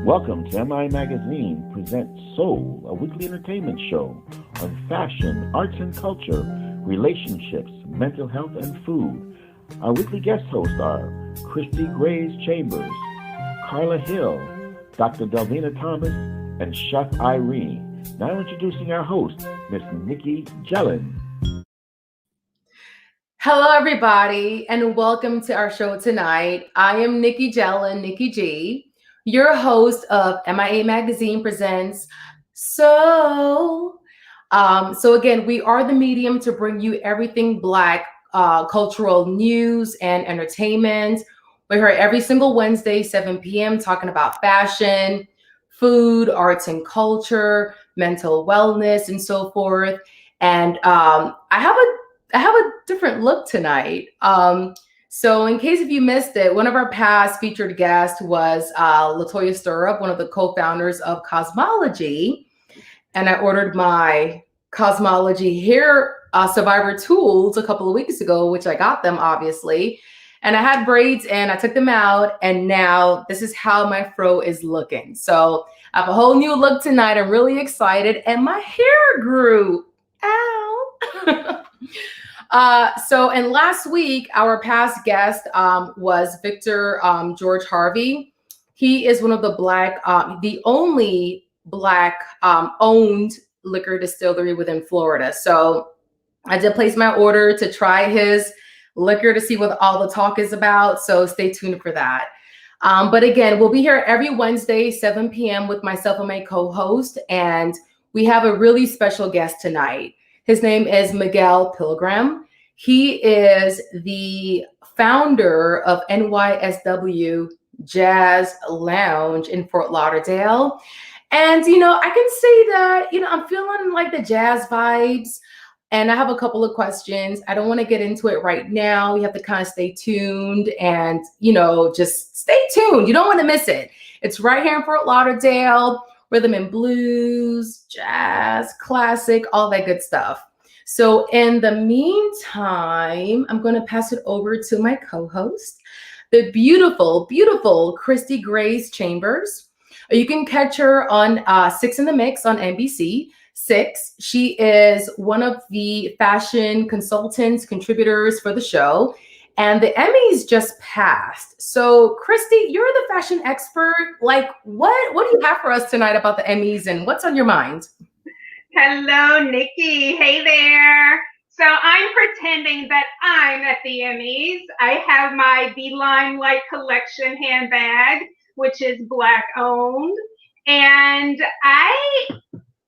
Welcome to MI Magazine presents Soul, a weekly entertainment show on fashion, arts and culture, relationships, mental health, and food. Our weekly guest hosts are Christie Grace Chambers, Carla Hill, Dr. Delvena Thomas, and Chef Irie. Now introducing our host, Miss Nicky Gelin. Hello, everybody, and welcome to our show tonight. I am Nicky Gelin, Nicky G, your host of MIA Magazine presents So. Again, we are the medium to bring you everything Black cultural news and entertainment. We're here every single Wednesday, 7 p.m., talking about fashion, food, arts and culture, mental wellness, and so forth. And I have a different look tonight. So in case if you missed it, one of our past featured guests was Latoya Stirrup, one of the co-founders of Cosmology. And I ordered my Cosmology hair survivor tools a couple of weeks ago, which I got them obviously. And I had braids and I took them out. And now this is how my fro is looking. So I have a whole new look tonight. I'm really excited. And my hair grew. Ow. And last week, our past guest was Victor George Harvey. He is one of the only Black owned liquor distillery within Florida. So I did place my order to try his liquor to see what all the talk is about. So stay tuned for that. But again, we'll be here every Wednesday, 7 p.m. with myself and my co-host. And we have a really special guest tonight. His name is Miguel Pilgrim. He is the founder of NYSW Jazz Lounge in Fort Lauderdale. And, I can say that, I'm feeling like the jazz vibes. And I have a couple of questions. I don't want to get into it right now. You have to kind of stay tuned and, just stay tuned. You don't want to miss it. It's right here in Fort Lauderdale. Rhythm and blues, jazz, classic, all that good stuff. So in the meantime, I'm going to pass it over to my co-host, the beautiful, beautiful Christie Grace Chambers. You can catch her on 6 in the Mix on NBC 6. She is one of the fashion consultants, contributors for the show. And the Emmys just passed. So, Christie, you're the fashion expert. Like, what do you have for us tonight about the Emmys and what's on your mind? Hello, Nikki. Hey there. So I'm pretending that I'm at the Emmys. I have my The Limelight Collection handbag, which is Black owned. And I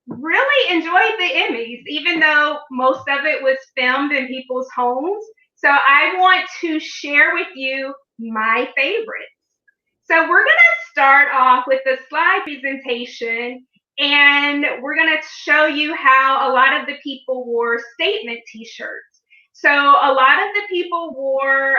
really enjoyed the Emmys, even though most of it was filmed in people's homes. So I want to share with you my favorites. So we're going to start off with the slide presentation, and we're going to show you how a lot of the people wore statement t-shirts. So a lot of the people wore,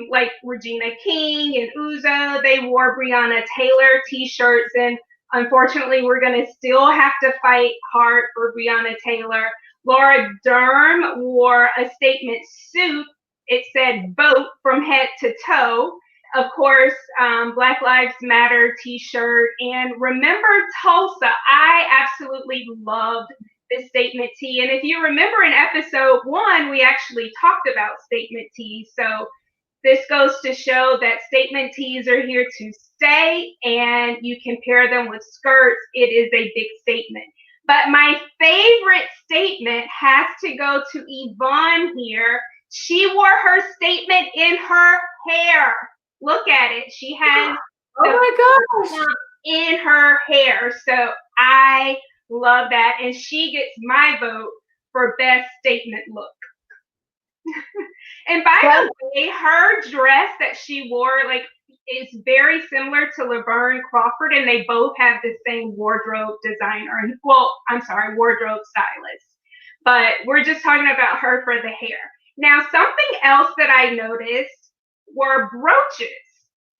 like Regina King and Uzo, they wore Breonna Taylor t-shirts, and unfortunately, we're going to still have to fight hard for Breonna Taylor. Laura Dern wore a statement suit. It said vote from head to toe. Of course, Black Lives Matter t-shirt. And remember Tulsa. I absolutely loved this statement tee. And if you remember in episode 1, we actually talked about statement tees. So this goes to show that statement tees are here to stay, and you can pair them with skirts. It is a big statement. But my favorite statement has to go to Yvonne here. She wore her statement in her hair. Look at it. She has oh my gosh in her hair. So I love that. And she gets my vote for best statement look. And by the way, her dress that she wore, is very similar to Laverne Crawford, and they both have the same wardrobe designer. Wardrobe stylist. But we're just talking about her for the hair. Now, something else that I noticed were brooches.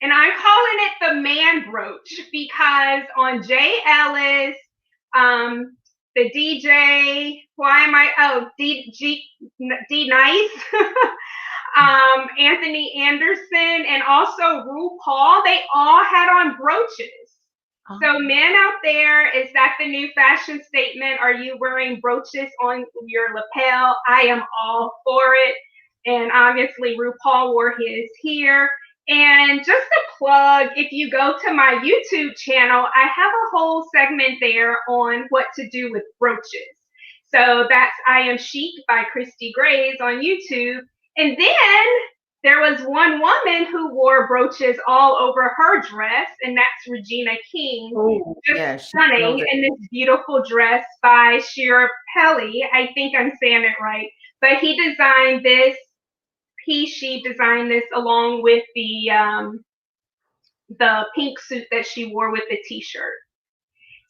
And I'm calling it the man brooch because on Jay Ellis, the DJ, D Nice, Anthony Anderson, and also RuPaul, they all had on brooches. So men out there, is that the new fashion statement? Are you wearing brooches on your lapel? I am all for it. And obviously RuPaul wore his here. And just a plug, if you go to my YouTube channel, I have a whole segment there on what to do with brooches. So that's I Am Chic by Christie Grays on YouTube. And then there was one woman who wore brooches all over her dress, and that's Regina King. Oh, just yeah, stunning in this beautiful dress by Shira Pelly. I think I'm saying it right. But she designed this along with the pink suit that she wore with the t-shirt.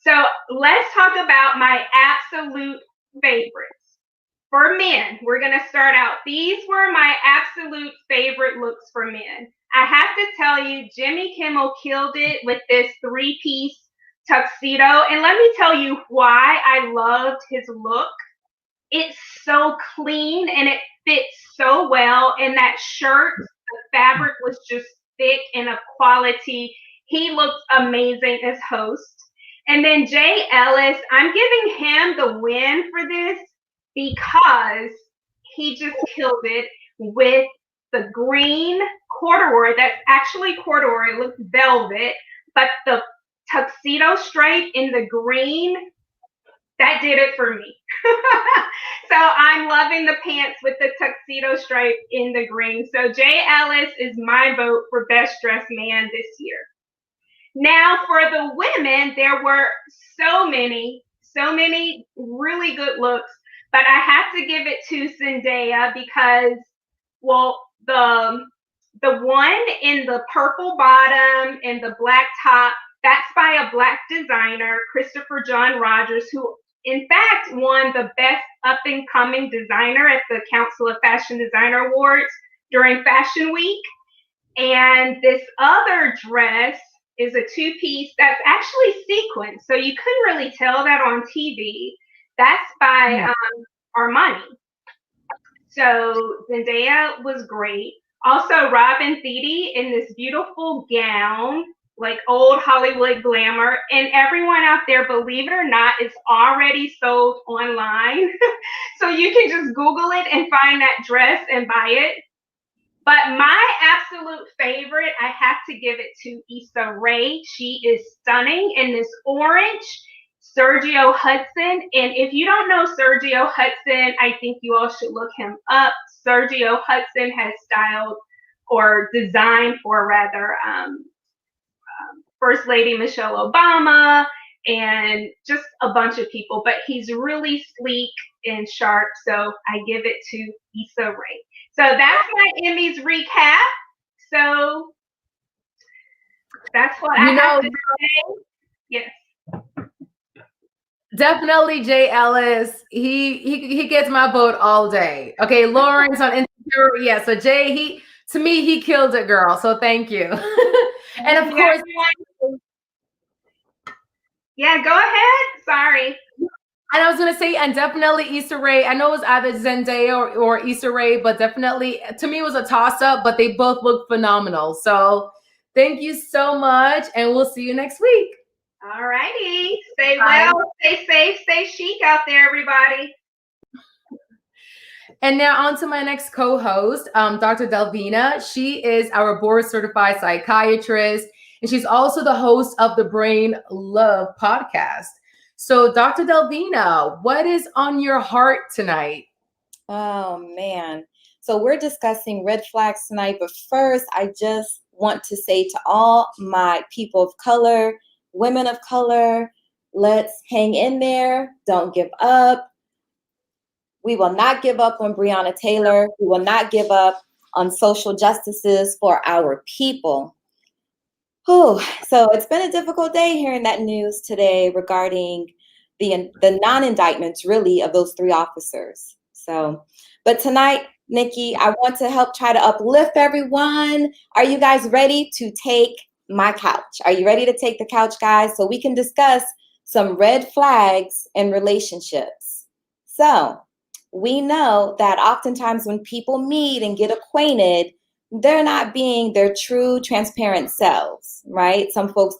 So let's talk about my absolute favorites. For men, we're going to start out. These were my absolute favorite looks for men. I have to tell you, Jimmy Kimmel killed it with this 3-piece tuxedo. And let me tell you why I loved his look. It's so clean and it fits so well. And that shirt, the fabric was just thick and of quality. He looked amazing as host. And then Jay Ellis, I'm giving him the win for this because he just killed it with the green corduroy. That's actually corduroy. It looks velvet, but the tuxedo stripe in the green, that did it for me. So I'm loving the pants with the tuxedo stripe in the green. So Jay Ellis is my vote for best dressed man this year. Now for the women, there were so many really good looks, but I have to give it to Zendaya because, well, the one in the purple bottom and the black top, that's by a black designer, Christopher John Rogers, who in fact won the best up-and-coming designer at the Council of Fashion Designer Awards during Fashion Week. And this other dress is a 2-piece that's actually sequined, so you couldn't really tell that on TV. That's by Armani. So Zendaya was great. Also, Robin Thede in this beautiful gown, like old Hollywood glamour. And everyone out there, believe it or not, it's already sold online. So you can just Google it and find that dress and buy it. But my absolute favorite, I have to give it to Issa Rae. She is stunning in this orange. Sergio Hudson. And if you don't know Sergio Hudson, I think you all should look him up. Sergio Hudson has styled or designed for rather First Lady Michelle Obama and just a bunch of people. But he's really sleek and sharp. So I give it to Issa Rae. So that's my Emmys recap. So that's what I have to say. Yes. Definitely Jay Ellis. He gets my vote all day. Okay, Lawrence on Instagram. Yeah, so Jay, to me, he killed it, girl. So thank you. And of course. Yeah, go ahead. Sorry. And I was going to say, and definitely Issa Rae. I know it was either Zendaya or Issa Rae, but definitely, to me, it was a toss-up, but they both look phenomenal. So thank you so much, and we'll see you next week. All righty. Stay well, stay safe, stay chic out there, everybody. And now on to my next co-host, Dr. Delvena. She is our board-certified psychiatrist, and she's also the host of the Brain Love podcast. So, Dr. Delvena, what is on your heart tonight? Oh, man. So we're discussing red flags tonight. But first, I just want to say to all my people of color, women of color, let's hang in there. Don't give up. We will not give up on Breonna Taylor. We will not give up on social justices for our people. So it's been a difficult day hearing that news today regarding the non-indictments, really, of those 3 officers. But tonight, Nikki, I want to help try to uplift everyone. Are you guys ready to take my couch? Are you ready to take the couch, guys, so we can discuss some red flags in relationships? So we know that oftentimes when people meet and get acquainted, they're not being their true, transparent selves, right? Some folks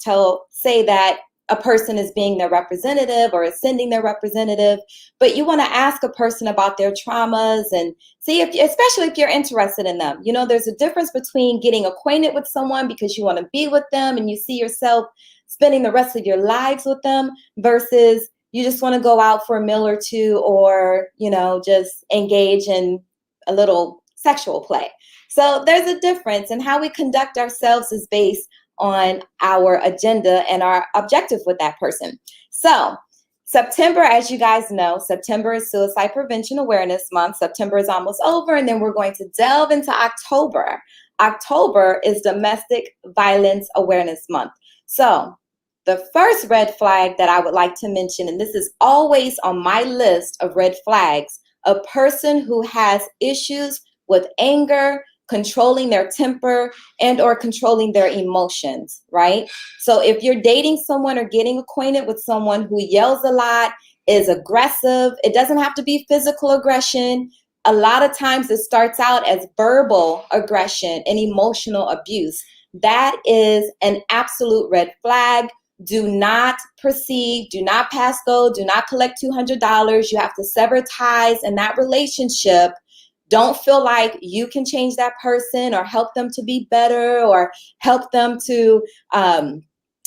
say that a person is being their representative or is sending their representative, but you want to ask a person about their traumas and see if, especially if you're interested in them. You know, there's a difference between getting acquainted with someone because you want to be with them and you see yourself spending the rest of your lives with them versus you just want to go out for a meal or two or, you know, just engage in a little sexual play. So there's a difference, and how we conduct ourselves is based on our agenda and our objective with that person. So September, as you guys know, September is Suicide Prevention Awareness Month. September is almost over, and then we're going to delve into October. October is Domestic Violence Awareness Month. So the first red flag that I would like to mention, and this is always on my list of red flags, a person who has issues with anger, controlling their temper, and or controlling their emotions, right? So if you're dating someone or getting acquainted with someone who yells a lot, is aggressive, it doesn't have to be physical aggression. A lot of times it starts out as verbal aggression and emotional abuse. That is an absolute red flag. Do not proceed, do not pass go, do not collect $200. You have to sever ties in that relationship. Don't feel like you can change that person or help them to be better or help them to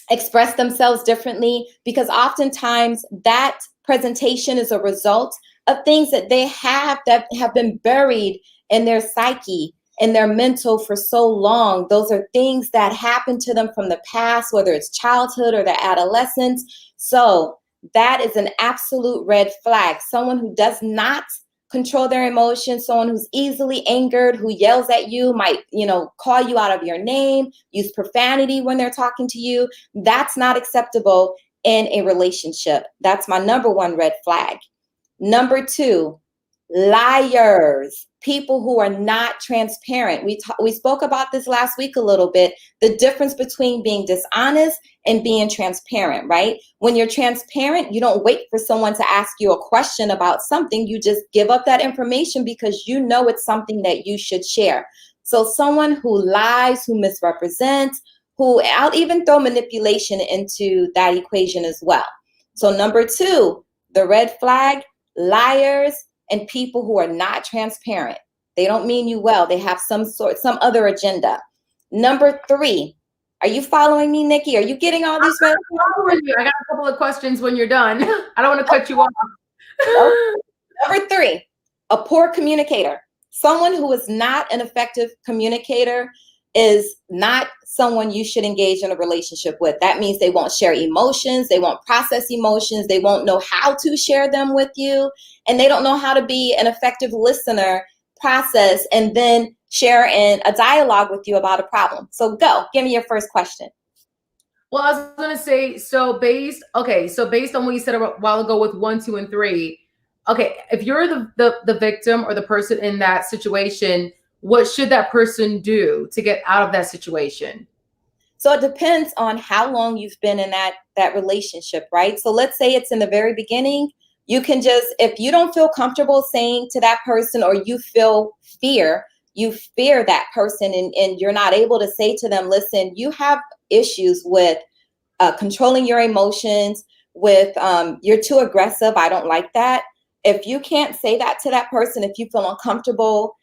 express themselves differently, because oftentimes that presentation is a result of things that they have that have been buried in their psyche, in their mental for so long. Those are things that happened to them from the past, whether it's childhood or their adolescence. So that is an absolute red flag. Someone who does not control their emotions, someone who's easily angered, who yells at you, might, you know, call you out of your name, use profanity when they're talking to you. That's not acceptable in a relationship. That's my number one red flag. Number two, liars, people who are not transparent. We spoke about this last week a little bit, the difference between being dishonest and being transparent, right? When you're transparent, you don't wait for someone to ask you a question about something. You just give up that information because you know it's something that you should share. So someone who lies, who misrepresents, who, I'll even throw manipulation into that equation as well. So number two, the red flag, liars, and people who are not transparent. They don't mean you well. They have some other agenda. Number three, are you following me, Nikki? Are you getting all these red flags? I got a couple of questions when you're done. I don't want to cut you off. Number three, a poor communicator. Someone who is not an effective communicator is not someone you should engage in a relationship with. That means they won't share emotions, they won't process emotions, they won't know how to share them with you, and they don't know how to be an effective listener, process, and then share in a dialogue with you about a problem. So go, give me your first question. Well, I was going to say, so based on what you said a while ago with 1, 2, and 3, okay, if you're the victim or the person in that situation, what should that person do to get out of that situation? So it depends on how long you've been in that relationship, right? So let's say it's in the very beginning. You can just, if you don't feel comfortable saying to that person, or you feel fear, you fear that person, and you're not able to say to them, listen, you have issues with controlling your emotions, with you're too aggressive, I don't like that. If you can't say that to that person, if you feel uncomfortable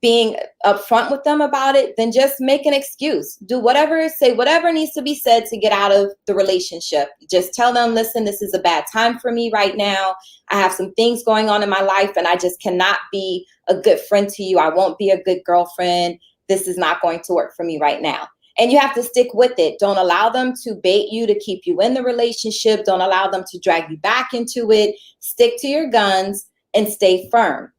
being upfront with them about it, then just make an excuse. Do whatever, say whatever needs to be said to get out of the relationship. Just tell them, listen, this is a bad time for me right now. I have some things going on in my life and I just cannot be a good friend to you. I won't be a good girlfriend. This is not going to work for me right now. And you have to stick with it. Don't allow them to bait you to keep you in the relationship. Don't allow them to drag you back into it. Stick to your guns and stay firm.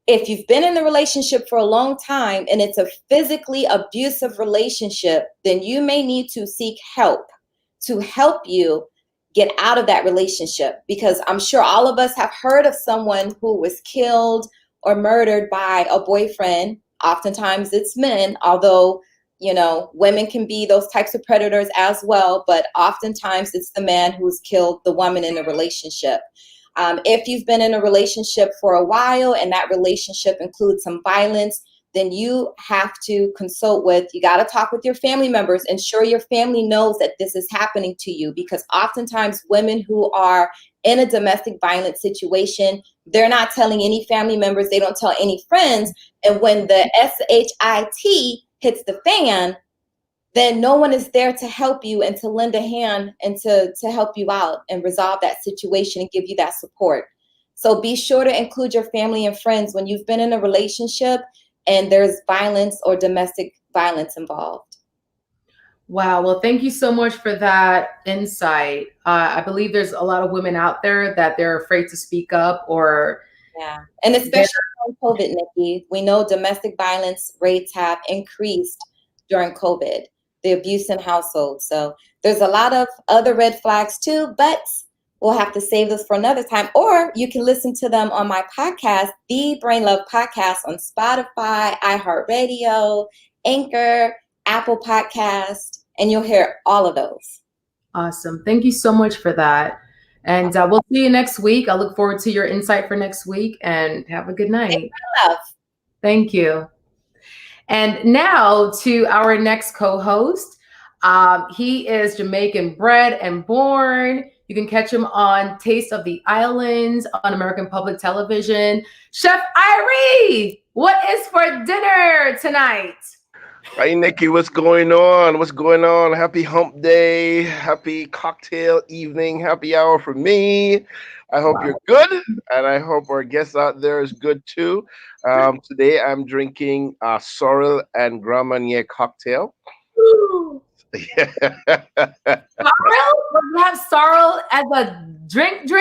If you've been in the relationship for a long time and it's a physically abusive relationship, then you may need to seek help to help you get out of that relationship. Because I'm sure all of us have heard of someone who was killed or murdered by a boyfriend. Oftentimes it's men, although, you know, women can be those types of predators as well. But oftentimes it's the man who's killed the woman in the relationship. If you've been in a relationship for a while and that relationship includes some violence, then you have to consult with, you got to talk with your family members, ensure your family knows that this is happening to you, because oftentimes women who are in a domestic violence situation, they're not telling any family members, they don't tell any friends. And when the SHIT hits the fan, then no one is there to help you and to lend a hand and to help you out and resolve that situation and give you that support. So be sure to include your family and friends when you've been in a relationship and there's violence or domestic violence involved. Wow. Well, thank you so much for that insight. I believe there's a lot of women out there that they're afraid to speak up, or and especially on COVID, Nikki, we know domestic violence rates have increased during COVID, the abuse in households. So there's a lot of other red flags too, but we'll have to save this for another time, or you can listen to them on my podcast, The Brain Love Podcast, on Spotify, iHeartRadio, Anchor, Apple Podcast, and you'll hear all of those. Awesome. Thank you so much for that. And we'll see you next week. I look forward to your insight for next week, and have a good night. Thank you. And now to our next co-host. He is Jamaican bred and born. You can catch him on Taste of the Islands on American Public Television. Chef Irie, what is for dinner tonight? Hi, Nikki. What's going on? What's going on? Happy hump day. Happy cocktail evening. Happy hour for me. I hope you're good, and I hope our guests out there is good too. Today I'm drinking sorrel and Grand Marnier cocktail. Sorrel? You have sorrel as a drink?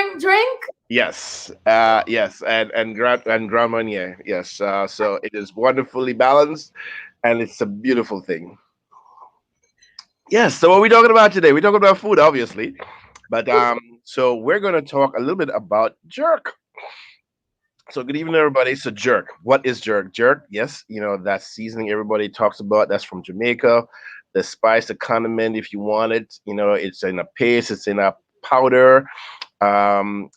Yes, yes, and Grand Marnier. Yes, so it is wonderfully balanced, and it's a beautiful thing. Yes. So what are we talking about today? We're talking about food, obviously, but so we're going to talk a little bit about jerk. So good evening, everybody. So jerk, what is jerk? Jerk, yes, that seasoning everybody talks about. That's from Jamaica. The spice, the condiment, if you want it, it's in a paste, it's in a powder.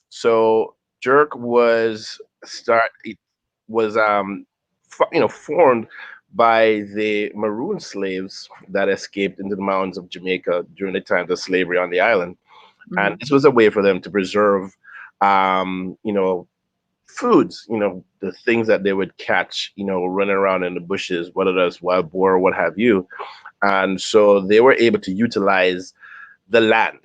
So jerk was formed by the maroon slaves that escaped into the mountains of Jamaica during the times of slavery on the island. Mm-hmm. And this was a way for them to preserve, foods, the things that they would catch, running around in the bushes, whether that's wild boar or what have you. And so they were able to utilize the land,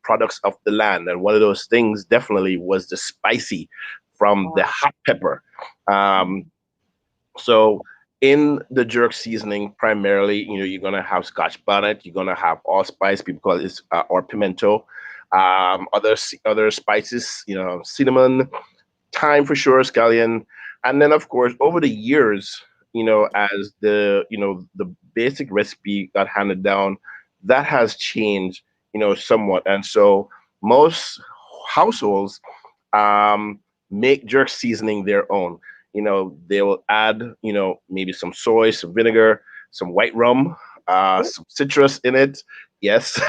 products of the land. And one of those things definitely was the spicy from the hot pepper. So in the jerk seasoning, primarily, you're going to have Scotch bonnet, you're going to have allspice, people call it, or pimento, other spices, cinnamon, thyme for sure, scallion. And then, of course, over the years, as the basic recipe got handed down, that has changed, somewhat. And so most households make jerk seasoning their own. They will add, maybe some soy, some vinegar, some white rum, some citrus in it. Yes.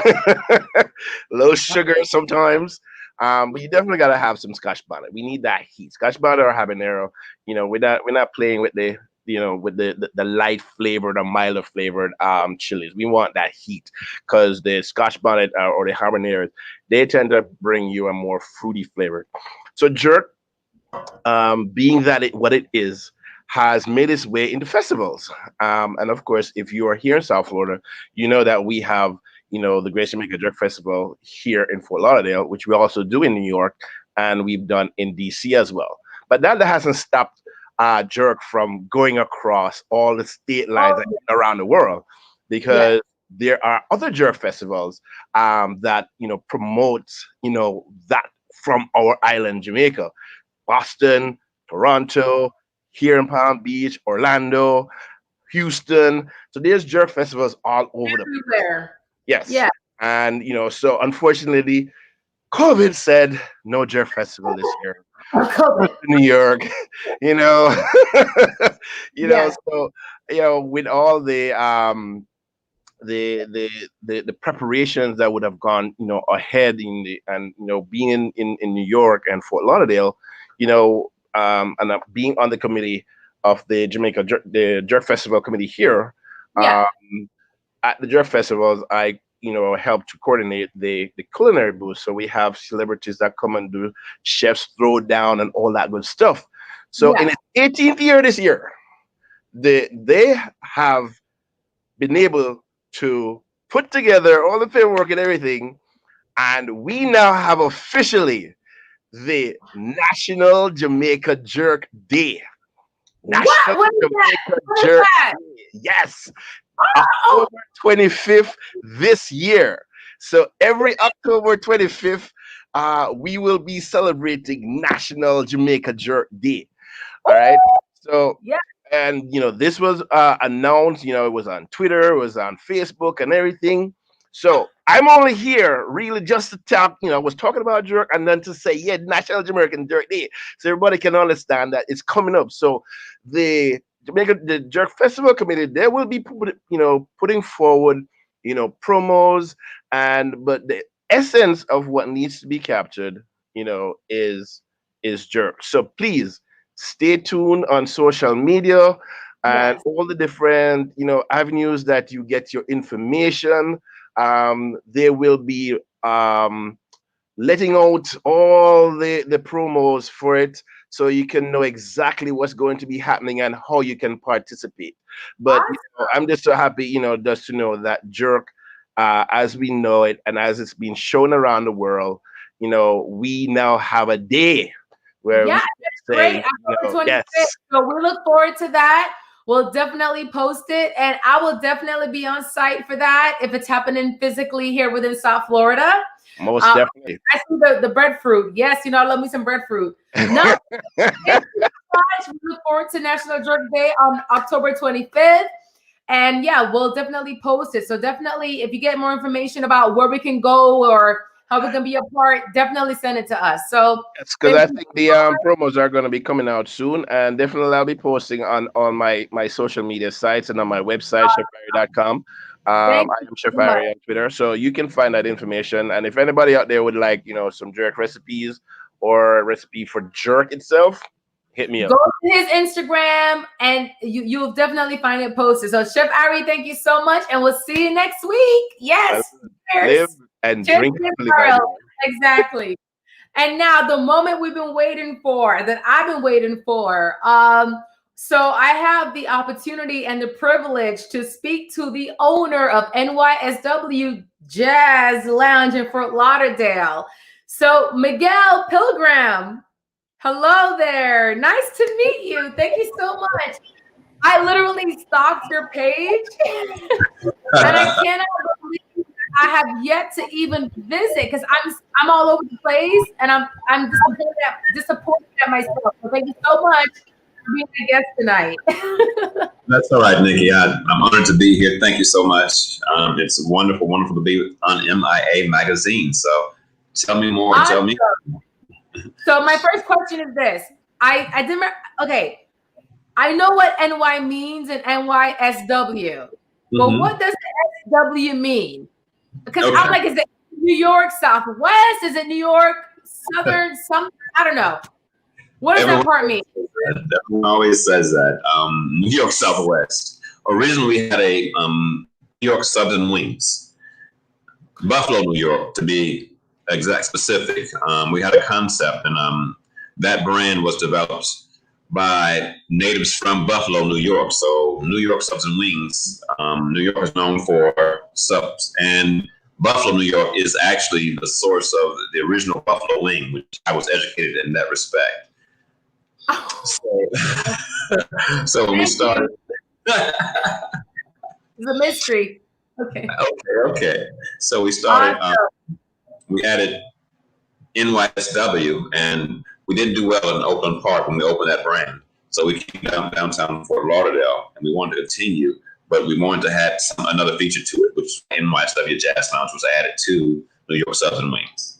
Low sugar sometimes. But you definitely got to have some Scotch bonnet. We need that heat. Scotch bonnet or habanero. We're not playing with the light flavored or milder flavored chilies. We want that heat, because the Scotch bonnet or the habanero, they tend to bring you a more fruity flavor. So jerk, being that what it is, has made its way into festivals. And of course, if you are here in South Florida, you know that we have, the Great Jamaica Jerk Festival here in Fort Lauderdale, which we also do in New York, and we've done in DC as well. But that hasn't stopped jerk from going across all the state lines around the world, because there are other jerk festivals that promote that from our island, Jamaica. Boston, Toronto, here in Palm Beach, Orlando, Houston. So there's jerk festivals all over the place. Yes. Yeah. And so unfortunately, COVID said no jerk festival this year. New York, So with all the preparations that would have gone ahead being in New York and Fort Lauderdale, and being on the committee of the the Jerk Festival committee here. Yeah. At the Jerk Festivals, I help to coordinate the culinary booth. So we have celebrities that come and do chefs throwdown and all that good stuff. So in its 18th year this year, they have been able to put together all the paperwork and everything, and we now have officially the National Jamaica Jerk Day. National What is Jamaica What is Jerk that? Day. Yes. Oh, October 25th this year. So every October 25th, we will be celebrating National Jamaica Jerk Day. All right. So yeah. and this was announced. It was on Twitter, it was on Facebook, and everything. So I'm only here really just to talk. I was talking about jerk, and then to say, yeah, National Jamaican Jerk Day, so everybody can understand that it's coming up. So the the Jerk Festival Committee, they will be putting forward promos, but the essence of what needs to be captured is jerk. So please stay tuned on social media and Yes. all the different avenues that you get your information. They will be letting out all the promos for it, so you can know exactly what's going to be happening and how you can participate. But I'm just so happy, just to know that jerk, as we know it and as it's been shown around the world, we now have a day where we Yeah, can that's say, great. October 25th. yes, So we look forward to that. We'll definitely post it, and I will definitely be on site for that if it's happening physically here within South Florida. most definitely. I see the breadfruit. Yes, I love me some breadfruit. No, thank you so much. We look forward to National Jerk Day on October 25th. And yeah, we'll definitely post it. So definitely, if you get more information about where we can go or how we can be a part, definitely send it to us. So Yes, because I think the promos are going to be coming out soon, and definitely I'll be posting on my social media sites and on my website, chefari.com. I thank you am Chef so much. Irie on Twitter, so you can find that information. And if anybody out there would like, some jerk recipes or a recipe for jerk itself, hit me up. Go to his Instagram and you'll definitely find it posted. So Chef Irie, thank you so much, and we'll see you next week. Yes. Live Cheers. and Cheers drink to happily, by the Carl. way. Exactly. And now the moment we've been waiting for, that I've been waiting for. So I have the opportunity and the privilege to speak to the owner of NYSW Jazz Lounge in Fort Lauderdale. So Miguel Pilgrim, hello there. Nice to meet you. Thank you so much. I literally stalked your page and I cannot believe I have yet to even visit because I'm all over the place and I'm disappointed at myself. So thank you so much for being a guest tonight. That's all right, Nikki. I'm honored to be here. Thank you so much. It's wonderful, wonderful to be on MIA Magazine. So tell me more. Awesome. Tell me. So my first question is this. I didn't. Okay. I know what NY means and NYSW, but what does the SW mean? Because I'm like, is it New York Southwest? Is it New York Southern? Something? I don't know. What does that part mean? Everyone always says that. New York Southwest. Originally, we had a New York Southern Wings. Buffalo, New York, to be exact specific. We had a concept, and that brand was developed by natives from Buffalo, New York. So New York Subs and Wings. New York is known for subs, and Buffalo, New York is actually the source of the original Buffalo wing, which I was educated in that respect. So when we started, it's a mystery. Okay. So we started. We added NYSW, and we didn't do well in Oakland Park when we opened that brand. So we came downtown Fort Lauderdale, and we wanted to continue, but we wanted to add another feature to it, which NYSW Jazz Lounge was added to New York Subs and Wings.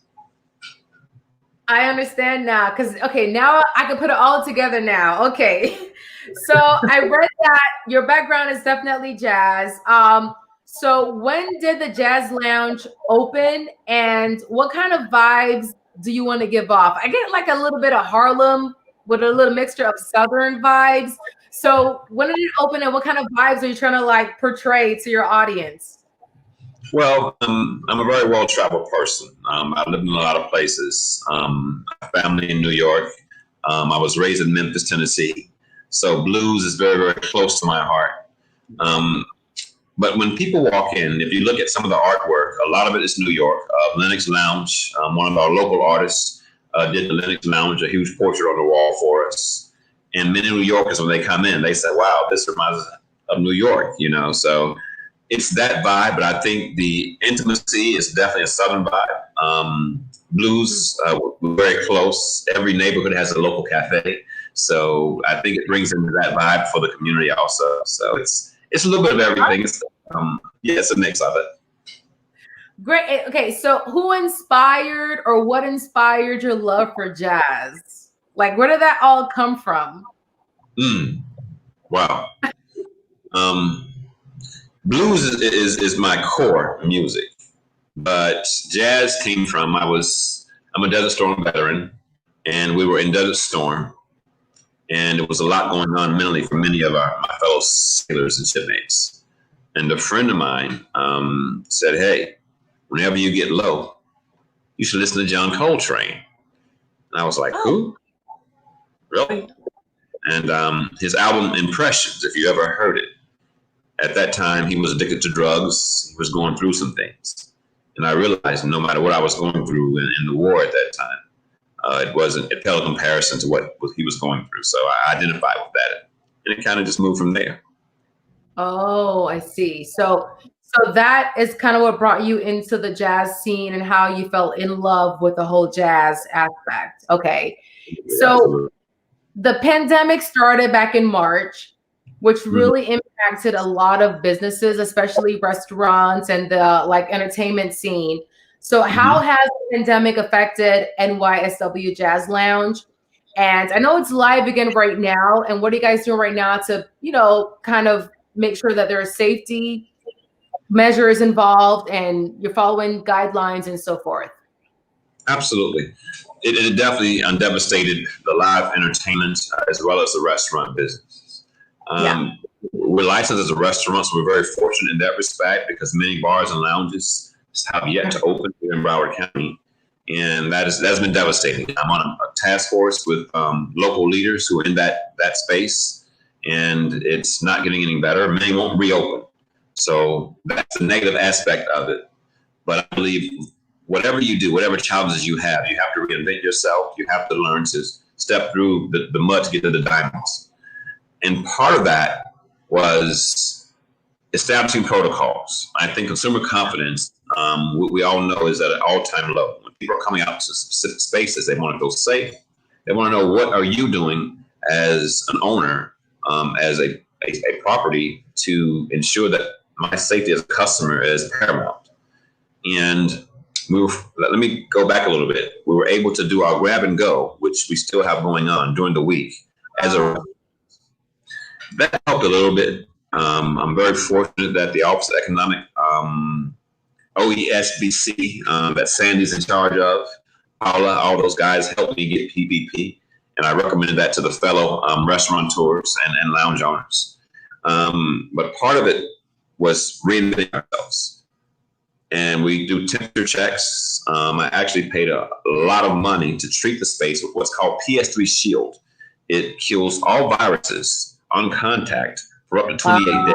I understand now, because now I can put it all together now. Okay, so I read that your background is definitely jazz. So when did the Jazz Lounge open, and what kind of vibes do you want to give off? I get like a little bit of Harlem with a little mixture of Southern vibes. So when did it open and what kind of vibes are you trying to like portray to your audience? Well, I'm a very well-traveled person. I've lived in a lot of places. I have family in New York. I was raised in Memphis, Tennessee. So blues is very, very close to my heart. But when people walk in, if you look at some of the artwork, a lot of it is New York. Lennox Lounge, one of our local artists, did the Lennox Lounge, a huge portrait on the wall for us. And many New Yorkers, when they come in, they say, wow, this reminds us of New York, you know? So it's that vibe, but I think the intimacy is definitely a Southern vibe. Blues, we're very close. Every neighborhood has a local cafe. So I think it brings into that vibe for the community also. So it's a little bit of everything. It's a mix of it. Great. Okay, so who inspired or what inspired your love for jazz? Like, where did that all come from? Wow. Blues is my core music, but jazz came from, I'm a Desert Storm veteran, and we were in Desert Storm, and there was a lot going on mentally for many of my fellow sailors and shipmates. And a friend of mine said, hey, whenever you get low, you should listen to John Coltrane. And I was like, who? Really? And his album Impressions, if you ever heard it, at that time, he was addicted to drugs. He was going through some things. And I realized no matter what I was going through in the war at that time, it pale in comparison to what he was going through. So I identified with that. And it kind of just moved from there. Oh, I see. So that is kind of what brought you into the jazz scene and how you fell in love with the whole jazz aspect. Okay. So Absolutely. The pandemic started back in March, which really impacted a lot of businesses, especially restaurants and the like entertainment scene. So how has the pandemic affected NYSW Jazz Lounge? And I know it's live again right now. And what are you guys doing right now to, kind of make sure that there are safety measures involved and you're following guidelines and so forth? Absolutely. It definitely devastated the live entertainment as well as the restaurant business. We're licensed as a restaurant, so we're very fortunate in that respect because many bars and lounges have yet to open here in Broward County. And that's been devastating. I'm on a task force with local leaders who are in that space, and it's not getting any better. Many won't reopen. So that's the negative aspect of it. But I believe whatever you do, whatever challenges you have to reinvent yourself. You have to learn to step through the mud to get to the diamonds. And part of that was establishing protocols. I think consumer confidence, we all know, is at an all-time low. When people are coming out to specific spaces, they want to feel safe. They want to know, what are you doing as an owner, as a property, to ensure that my safety as a customer is paramount. And let me go back a little bit. We were able to do our grab and go, which we still have going on during the week. That helped a little bit. I'm very fortunate that the Office of Economic OESBC that Sandy's in charge of, Paula, all those guys helped me get PPP. And I recommended that to the fellow restaurateurs and lounge owners. But part of it was reinventing ourselves. And we do temperature checks. I actually paid a lot of money to treat the space with what's called PS3 Shield. It kills all viruses on contact for up to 28 days.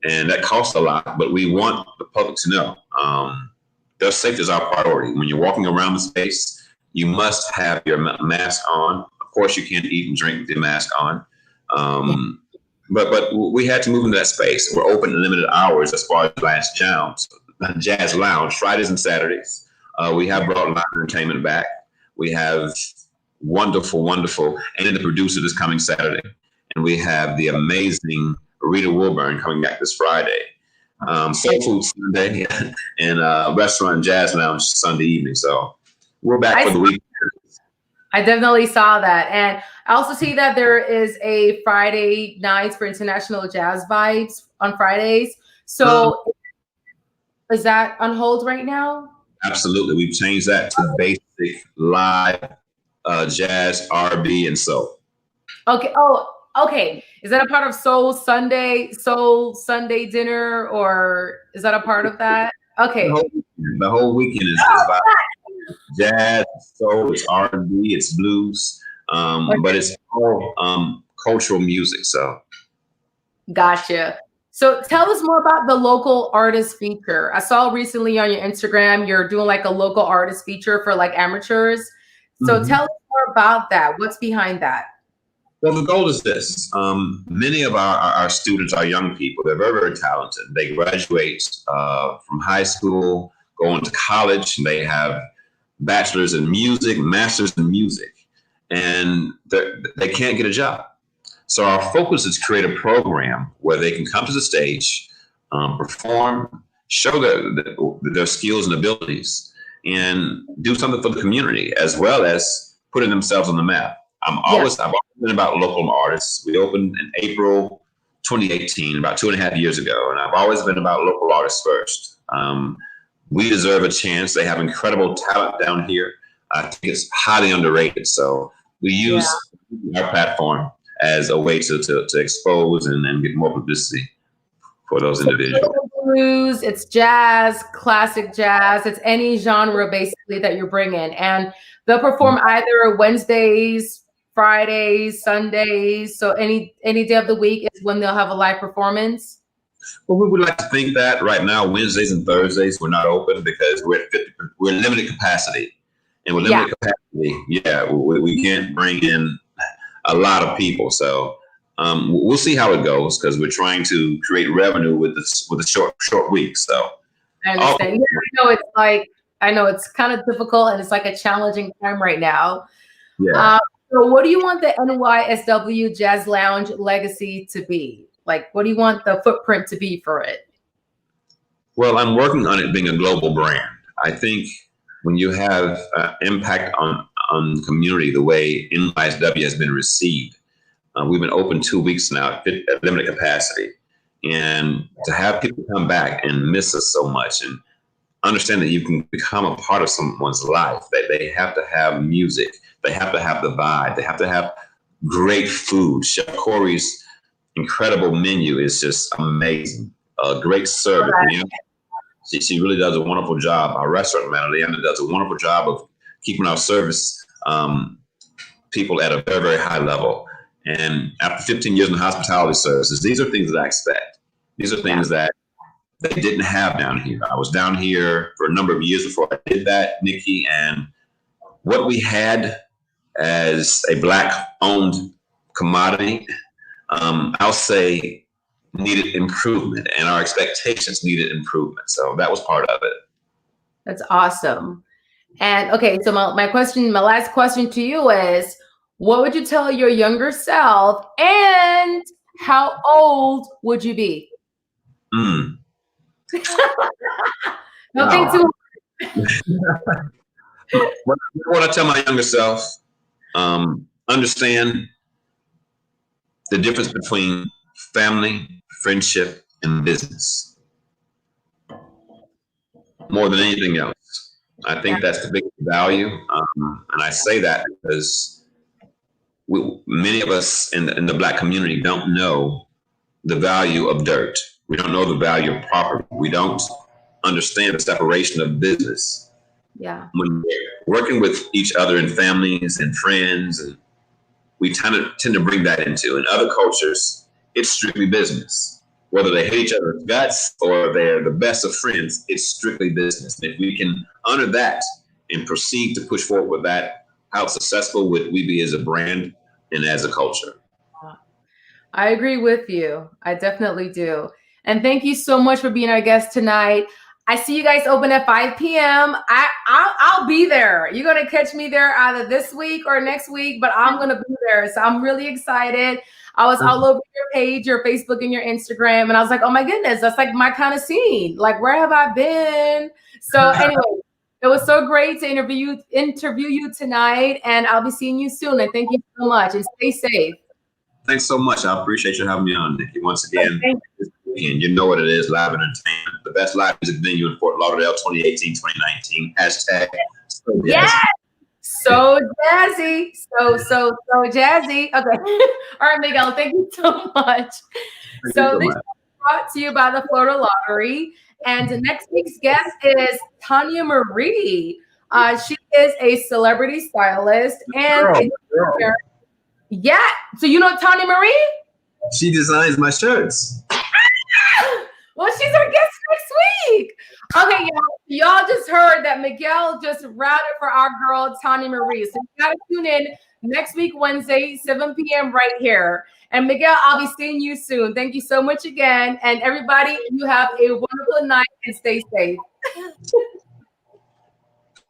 And that costs a lot, but we want the public to know their safety is our priority. When you're walking around the space, you must have your mask on. Of course, you can't eat and drink with your mask on. But we had to move into that space. We're open in limited hours as far as Jazz Lounge, Fridays and Saturdays. We have brought live entertainment back. We have wonderful, and then the producer this coming Saturday. And we have the amazing Rita Wilburn coming back this Friday. Soul Food Sunday and Restaurant Jazz Lounge Sunday evening. So we're back for the week. I definitely saw that. And I also see that there is a Friday nights for International Jazz Vibes on Fridays. So is that on hold right now? Absolutely. We've changed that to basic live jazz, R&B, and soul. Okay. Oh, Okay, is that a part of Soul Sunday dinner, or is that a part of that? Okay. The whole weekend is about jazz, soul, it's R&B, it's blues, but it's all cultural music. So, Gotcha. So tell us more about the local artist feature. I saw recently on your Instagram, you're doing like a local artist feature for like amateurs. So tell us more about that. What's behind that? Well, the goal is this. Many of our students are young people. They're very, very talented. They graduate from high school, go into college, and they have bachelor's in music, master's in music, and they can't get a job. So our focus is to create a program where they can come to the stage, perform, show their skills and abilities, and do something for the community, as well as putting themselves on the map. I've always been about local artists. We opened in April 2018, about 2.5 years ago, and I've always been about local artists first. We deserve a chance. They have incredible talent down here. I think it's highly underrated. So we use our platform as a way to expose and get more publicity for those individuals. Blues, it's jazz, classic jazz. It's any genre basically that you're bringing, and they'll perform either Wednesdays, Fridays, Sundays. So any day of the week is when they'll have a live performance. Well, we would like to think that right now, Wednesdays and Thursdays, we're not open because we're limited capacity. And with limited capacity, we can't bring in a lot of people. So we'll see how it goes because we're trying to create revenue with a short week. So I understand. I know it's kind of difficult and it's like a challenging time right now. Yeah. So what do you want the NYSW Jazz Lounge legacy to be? Like, what do you want the footprint to be for it? Well, I'm working on it being a global brand. I think when you have impact on the community the way NYSW has been received, we've been open 2 weeks now at limited capacity. And to have people come back and miss us so much and understand that you can become a part of someone's life, that they have to have music, they have to have the vibe, they have to have great food. Chef Corey's incredible menu is just amazing. Great service. Right. She really does a wonderful job. Our restaurant manager, Leanna, does a wonderful job of keeping our service people at a very, very high level. And after 15 years in hospitality services, these are things that I expect. These are things that they didn't have down here. I was down here for a number of years before I did that, Nikki, and what we had as a Black-owned commodity, I'll say needed improvement, and our expectations needed improvement. So that was part of it. That's awesome. And okay, so my last question to you is, what would you tell your younger self, and how old would you be? Nothing too. What I tell my younger self, understand the difference between family, friendship, and business. More than anything else. I think that's the biggest value. And I say that because many of us in the Black community don't know the value of dirt. We don't know the value of property. We don't understand the separation of business. Yeah. When we're working with each other and families and friends, and we tend to bring that into. In other cultures, it's strictly business. Whether they hate each other's guts or they're the best of friends, it's strictly business. And if we can honor that and proceed to push forward with that, how successful would we be as a brand and as a culture? I agree with you. I definitely do. And thank you so much for being our guest tonight. I see you guys open at 5 p.m. I'll be there. You're going to catch me there either this week or next week, but I'm going to be there. So I'm really excited. I was all over your page, your Facebook and your Instagram. And I was like, oh my goodness, that's like my kind of scene. Like, where have I been? So anyway, it was so great to interview you tonight. And I'll be seeing you soon. And thank you so much. And stay safe. Thanks so much. I appreciate you having me on, Nikki. Once again, you know what it is, live entertainment. The best live music venue in Fort Lauderdale, 2018-2019. #. Yes! So jazzy. So jazzy. Okay. All right, Miguel, thank you so much. So this is brought to you by the Florida Lottery. And next week's guest is Tanya Marie. She is a celebrity stylist and yeah. So you know Tanya Marie? She designs my shirts. Well, she's our guest next week. Okay, y'all just heard that Miguel just routed for our girl Tanya Marie. So you gotta tune in next week, Wednesday, 7 p.m. right here. And Miguel, I'll be seeing you soon. Thank you so much again. And everybody, you have a wonderful night and stay safe.